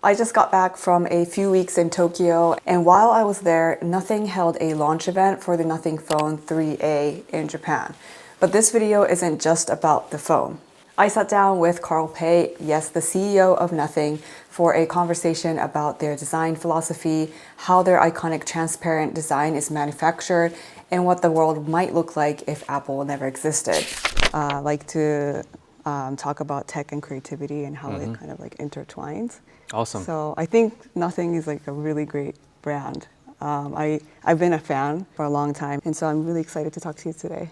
I just got back from a few weeks in Tokyo, and while I was there, Nothing held a launch event for the Nothing Phone 3A in Japan. But this video isn't just about the phone. I sat down with Carl Pei, yes, the CEO of Nothing, for a conversation about their design philosophy, how their iconic transparent design is manufactured, and what the world might look like if Apple never existed. I like to talk about tech and creativity and how it kind of like intertwines. Awesome. So I think Nothing is like a really great brand. I've been a fan for a long time, and so I'm really excited to talk to you today.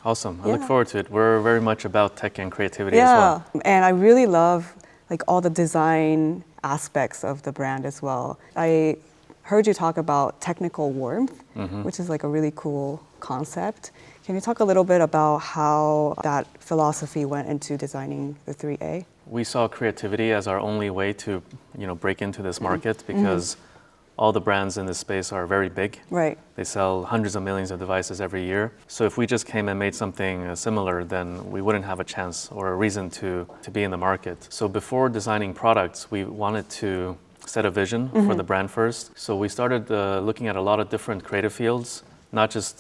Awesome. I look forward to it. We're very much about tech and creativity as well. And I really love like all the design aspects of the brand as well. I heard you talk about technical warmth, which is like a really cool concept. Can you talk a little bit about how that philosophy went into designing the 3A? We saw creativity as our only way to, break into this market because all the brands in this space are very big. Right. They sell hundreds of millions of devices every year. So if we just came and made something similar, then we wouldn't have a chance or a reason to be in the market. So before designing products, we wanted to set a vision for the brand first. So we started looking at a lot of different creative fields, not just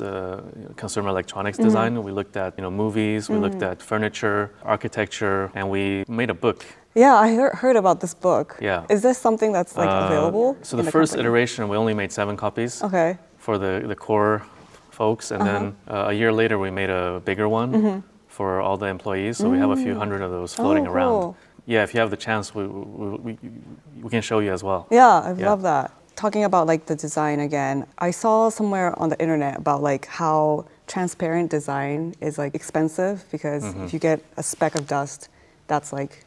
consumer electronics design. We looked at movies, we looked at furniture, architecture, and we made a book. Yeah, I heard about this book. Yeah. Is this something that's like available? So the first iteration, we only made 7 copies for the core folks. And then a year later, we made a bigger one for all the employees. So we have a few hundred of those floating around. Yeah, if you have the chance, we can show you as well. Yeah, I love that. Talking about like the design again, I saw somewhere on the internet about like how transparent design is like expensive because if you get a speck of dust, that's like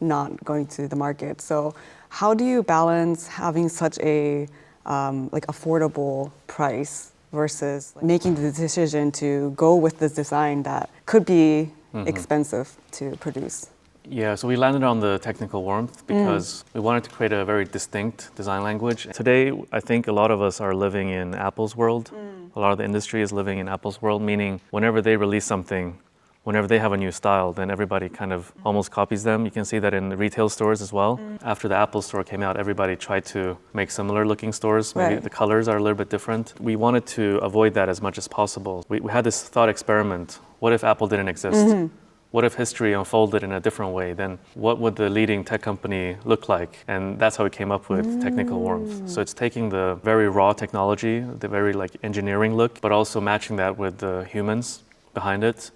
not going to the market. So how do you balance having such a like affordable price versus making the decision to go with this design that could be expensive to produce? Yeah, so we landed on the technical warmth because we wanted to create a very distinct design language. Today, I think a lot of us are living in Apple's world. A lot of the industry is living in Apple's world, meaning whenever they release something, whenever they have a new style, then everybody kind of almost copies them. You can see that in the retail stores as well. After the Apple Store came out, everybody tried to make similar looking stores. Maybe the colors are a little bit different. We wanted to avoid that as much as possible. We had this thought experiment. What if Apple didn't exist? What if history unfolded in a different way? Then what would the leading tech company look like? And that's how we came up with technical warmth. So it's taking the very raw technology, the very like engineering look, but also matching that with the humans behind it.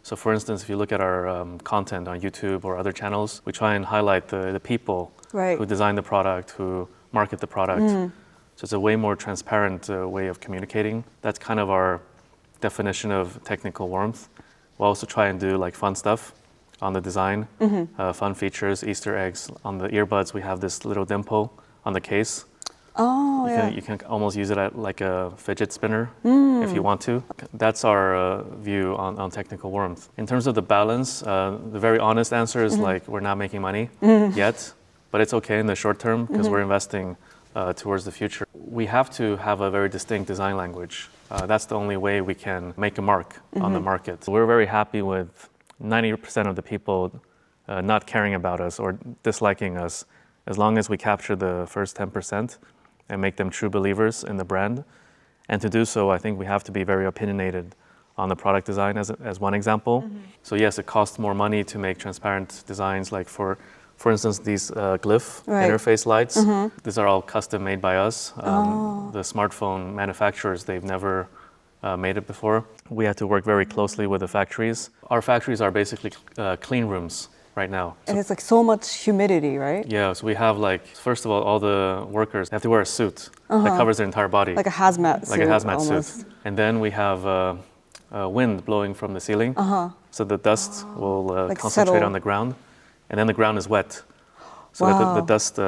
So for instance, if you look at our content on YouTube or other channels, we try and highlight the people who design the product, who market the product. So it's a way more transparent way of communicating. That's kind of our definition of technical warmth. We'll also try and do like fun stuff on the design, fun features, Easter eggs. On the earbuds, we have this little dimple on the case. You can almost use it like a fidget spinner if you want to. That's our view on technical warmth. In terms of the balance, the very honest answer is like we're not making money yet, but it's okay in the short term because we're investing towards the future. We have to have a very distinct design language. That's the only way we can make a mark on the market. We're very happy with 90% of the people not caring about us or disliking us, as long as we capture the first 10% and make them true believers in the brand. And to do so, I think we have to be very opinionated on the product design as one example. So yes, it costs more money to make transparent designs, like for instance, these glyph interface lights. These are all custom made by us. The smartphone manufacturers, they've never made it before. We had to work very closely with the factories. Our factories are basically clean rooms right now. And it's like so much humidity, right? Yeah, so we have like, first of all the workers have to wear a suit that covers their entire body. Like a hazmat suit. Like a hazmat suit. And then we have wind blowing from the ceiling. So the dust will like concentrate settle on the ground. And then the ground is wet, so that the dust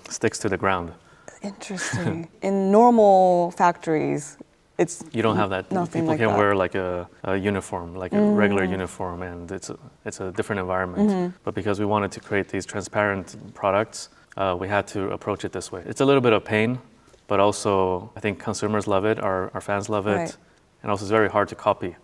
sticks to the ground. Interesting. In normal factories, you don't have that. People like can that. wear like a uniform, like a regular uniform, and it's a different environment. But because we wanted to create these transparent products, we had to approach it this way. It's a little bit of pain, but also I think consumers love it, our fans love it. And also it's very hard to copy.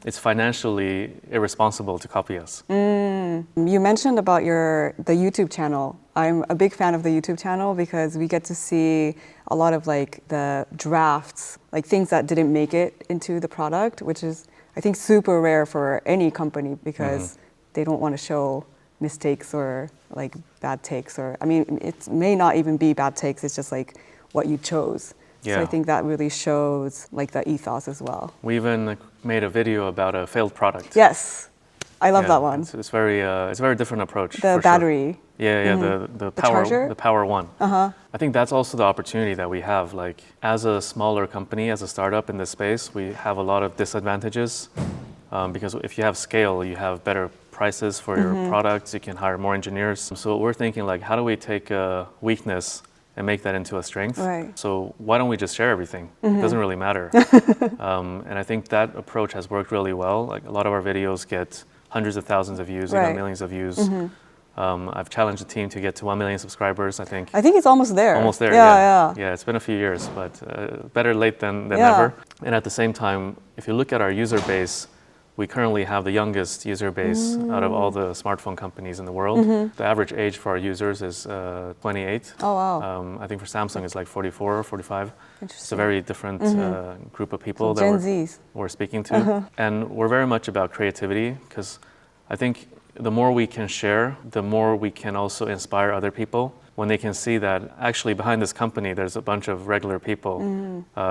It's financially irresponsible to copy us. You mentioned about the YouTube channel. I'm a big fan of the YouTube channel because we get to see a lot of like the drafts, like things that didn't make it into the product, which is, I think, super rare for any company because they don't want to show mistakes or like bad takes, or I mean, it may not even be bad takes, it's just like what you chose. Yeah. So I think that really shows like the ethos as well. We even made a video about a failed product. Yes, I love that one. It's very it's a very different approach. The for battery. Sure. Yeah, the power, charger? the Power One. I think that's also the opportunity that we have. Like as a smaller company, as a startup in this space, we have a lot of disadvantages because if you have scale, you have better prices for your products. You can hire more engineers. So we're thinking like, how do we take a weakness and make that into a strength? Right. So why don't we just share everything? It doesn't really matter. And I think that approach has worked really well. Like a lot of our videos get hundreds of thousands of views, Right. millions of views. I've challenged the team to get to 1 million subscribers, I think. I think it's almost there. Almost there, yeah. Yeah, it's been a few years, but better late than Yeah. never. And at the same time, if you look at our user base, we currently have the youngest user base out of all the smartphone companies in the world. The average age for our users is 28. Oh, wow. I think for Samsung it's like 44 or 45. It's a Interesting. very different group of people that Gen Zs. we're speaking to. And we're very much about creativity because I think the more we can share, the more we can also inspire other people. When they can see that actually behind this company there's a bunch of regular people.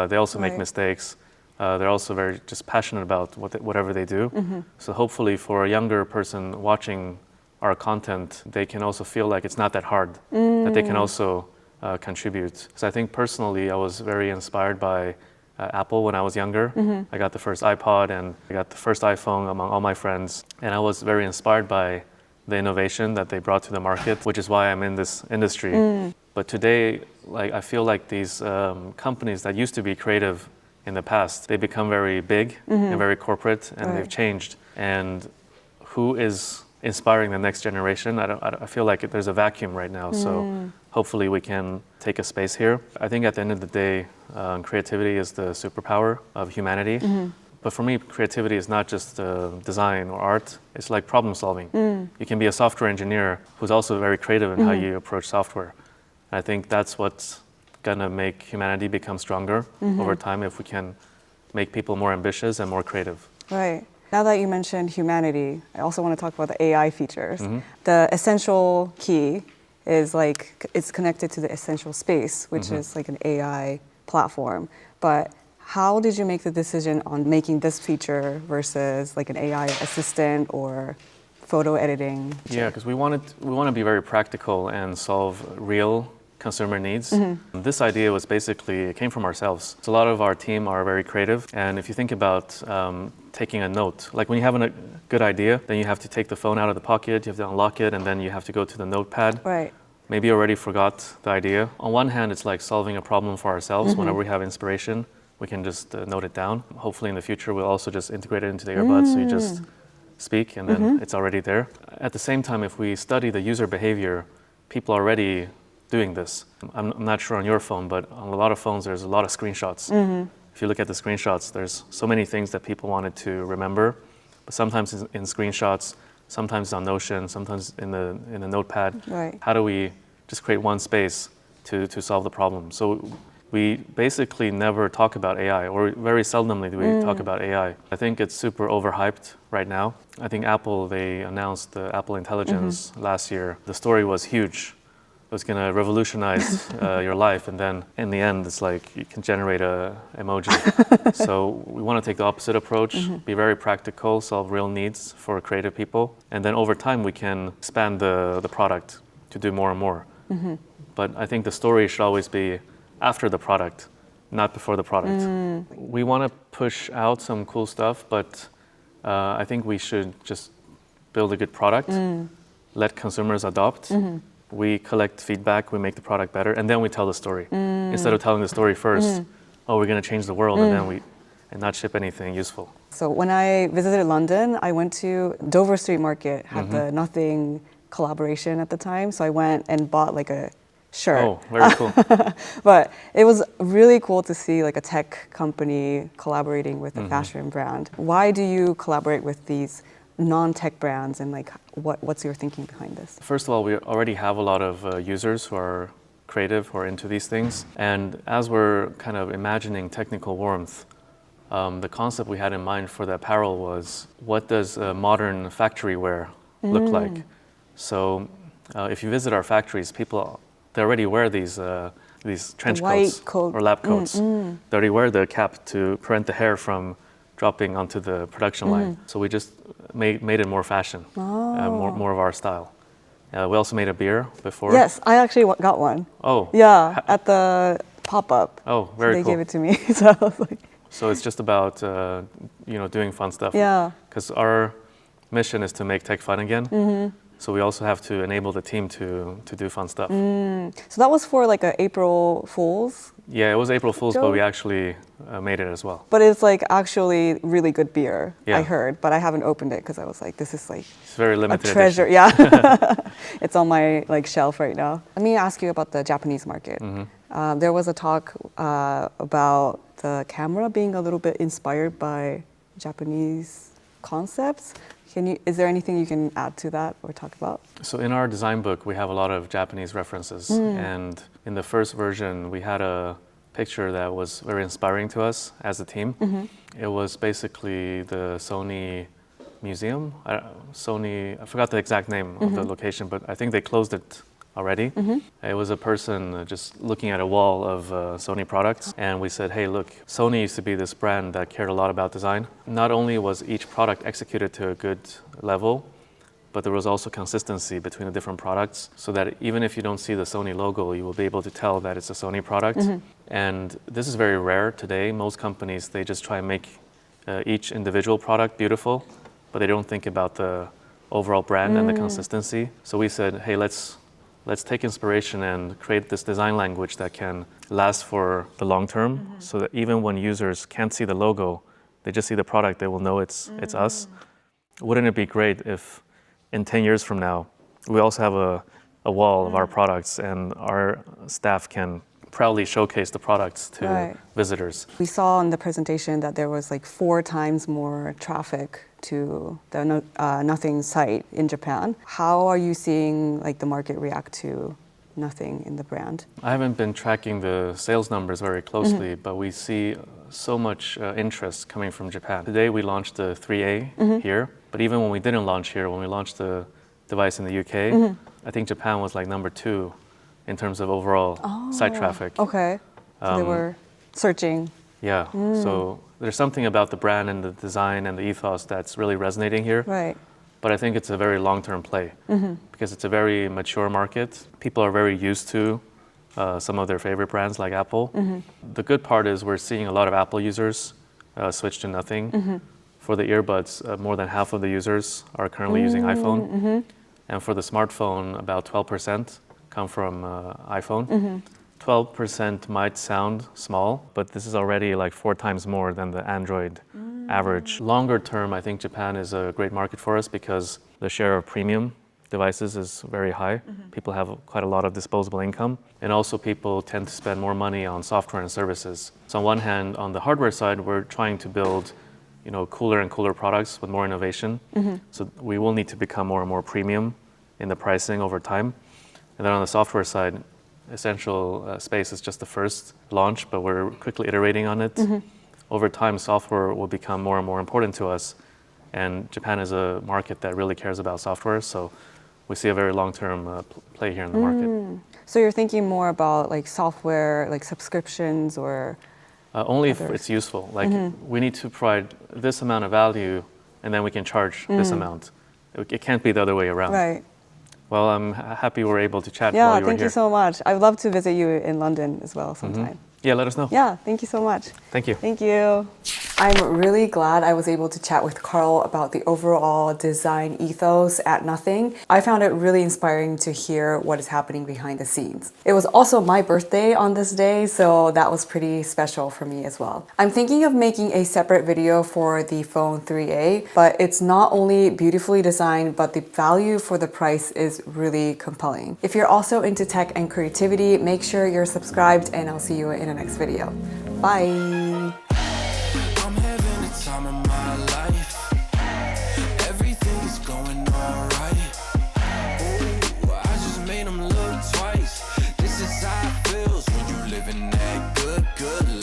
They also make Right. mistakes. They're also very just passionate about whatever they do. So hopefully for a younger person watching our content, they can also feel like it's not that hard, that they can also contribute. So I think personally, I was very inspired by Apple when I was younger. I got the first iPod and I got the first iPhone among all my friends. And I was very inspired by the innovation that they brought to the market, which is why I'm in this industry. But today, like I feel like these companies that used to be creative in the past, they become very big and very corporate, and they've changed. And who is inspiring the next generation? I feel like there's a vacuum right now. So hopefully we can take a space here. I think at the end of the day, creativity is the superpower of humanity. But for me, creativity is not just design or art. It's like problem solving. You can be a software engineer who's also very creative in how you approach software. I think that's what's gonna make humanity become stronger over time if we can make people more ambitious and more creative. Right. Now that you mentioned humanity, I also want to talk about the AI features. The essential key is like, it's connected to the essential space, which is like an AI platform. But how did you make the decision on making this feature versus like an AI assistant or photo editing? Yeah, because we want to be very practical and solve real consumer needs. This idea was basically, it came from ourselves. So a lot of our team are very creative. And if you think about taking a note, like when you have a good idea, then you have to take the phone out of the pocket, you have to unlock it, and then you have to go to the notepad. Right. Maybe you already forgot the idea. On one hand, it's like solving a problem for ourselves. Whenever we have inspiration, we can just note it down. Hopefully in the future, we'll also just integrate it into the earbuds, so you just speak and then it's already there. At the same time, if we study the user behavior, people are already doing this. I'm not sure on your phone, but on a lot of phones, there's a lot of screenshots. If you look at the screenshots, there's so many things that people wanted to remember, but sometimes in screenshots, sometimes on Notion, sometimes in the notepad. Right. How do we just create one space to solve the problem? So we basically never talk about AI, or very seldomly do we talk about AI. I think it's super overhyped right now. I think Apple, they announced the Apple Intelligence last year. The story was huge. It was going to revolutionize your life, and then in the end, it's like you can generate a emoji. So we want to take the opposite approach, be very practical, solve real needs for creative people, and then over time we can expand the product to do more and more. But I think the story should always be after the product, not before the product. We want to push out some cool stuff, but I think we should just build a good product, let consumers adopt. We collect feedback, we make the product better, and then we tell the story. Instead of telling the story first, oh, we're going to change the world, and not ship anything useful. So when I visited London, I went to Dover Street Market, had the Nothing collaboration at the time. So I went and bought like a shirt. Oh, very cool. But it was really cool to see like a tech company collaborating with a fashion brand. Why do you collaborate with these non-tech brands, and like what's your thinking behind this? First of all, we already have a lot of users who are creative, who are into these things. And as we're kind of imagining technical warmth, the concept we had in mind for the apparel was, what does modern factory wear look like? So if you visit our factories, they already wear these trench coats or lab coats. They already wear the cap to prevent the hair from dropping onto the production line. So we just made it more fashion, more of our style. We also made a beer before. Yes, I actually got one. Oh. Yeah, at the pop-up. Oh, very cool. They gave it to me, so I was like... So it's just about, doing fun stuff. Yeah. Because our mission is to make tech fun again. So we also have to enable the team to do fun stuff. So that was for like a April Fool's? Yeah, it was April Fool's, joke? but we actually made it as well. But it's like actually really good beer, yeah. I heard. But I haven't opened it because I was like, this is like it's very limited a treasure. Edition. Yeah, it's on my like shelf right now. Let me ask you about the Japanese market. There was a talk about the camera being a little bit inspired by Japanese concepts. Is there anything you can add to that or talk about? So in our design book, we have a lot of Japanese references. And in the first version, we had a picture that was very inspiring to us as a team. It was basically the Sony museum. I forgot the exact name of the location, but I think they closed it already. It was a person just looking at a wall of Sony products, and we said, hey, look, Sony used to be this brand that cared a lot about design. Not only was each product executed to a good level, but there was also consistency between the different products, so that even if you don't see the Sony logo, you will be able to tell that it's a Sony product. And this is very rare today. Most companies, they just try and make each individual product beautiful, but they don't think about the overall brand and the consistency. So we said, hey, let's take inspiration and create this design language that can last for the long term, so that even when users can't see the logo, they just see the product, they will know it's us. Wouldn't it be great if in 10 years from now, we also have a wall of our products and our staff can proudly showcase the products to visitors. We saw in the presentation that there was like 4 times more traffic to the Nothing site in Japan. How are you seeing like the market react to Nothing in the brand? I haven't been tracking the sales numbers very closely, but we see so much interest coming from Japan. Today we launched the 3A here, but even when we didn't launch here, when we launched the device in the UK, I think Japan was like number 2 in terms of overall site traffic. Okay, so they were searching. Yeah, so there's something about the brand and the design and the ethos that's really resonating here. Right. But I think it's a very long-term play because it's a very mature market. People are very used to some of their favorite brands like Apple. The good part is we're seeing a lot of Apple users switch to Nothing. For the earbuds, more than half of the users are currently using iPhone. And for the smartphone, about 12% come from iPhone. 12% might sound small, but this is already like 4 times more than the Android average. Longer term, I think Japan is a great market for us because the share of premium devices is very high. People have quite a lot of disposable income, and also people tend to spend more money on software and services. So on one hand, on the hardware side, we're trying to build cooler and cooler products with more innovation. So we will need to become more and more premium in the pricing over time. And then on the software side, Essential Space is just the first launch, but we're quickly iterating on it. Over time, software will become more and more important to us. And Japan is a market that really cares about software, so we see a very long-term play here in the market. So you're thinking more about like software, like subscriptions or? Only if it's useful. Like we need to provide this amount of value and then we can charge this amount. It can't be the other way around. Right. Well, I'm happy we're able to chat while Yeah, you were here. thank you so much. I'd love to visit you in London as well sometime. Yeah, let us know. Yeah, thank you so much. Thank you. Thank you. I'm really glad I was able to chat with Carl about the overall design ethos at Nothing. I found it really inspiring to hear what is happening behind the scenes. It was also my birthday on this day, so that was pretty special for me as well. I'm thinking of making a separate video for the phone 3A, but it's not only beautifully designed, but the value for the price is really compelling. If you're also into tech and creativity, make sure you're subscribed, and I'll see you in the next video. Bye! I'm having the time of my life. Everything that good, good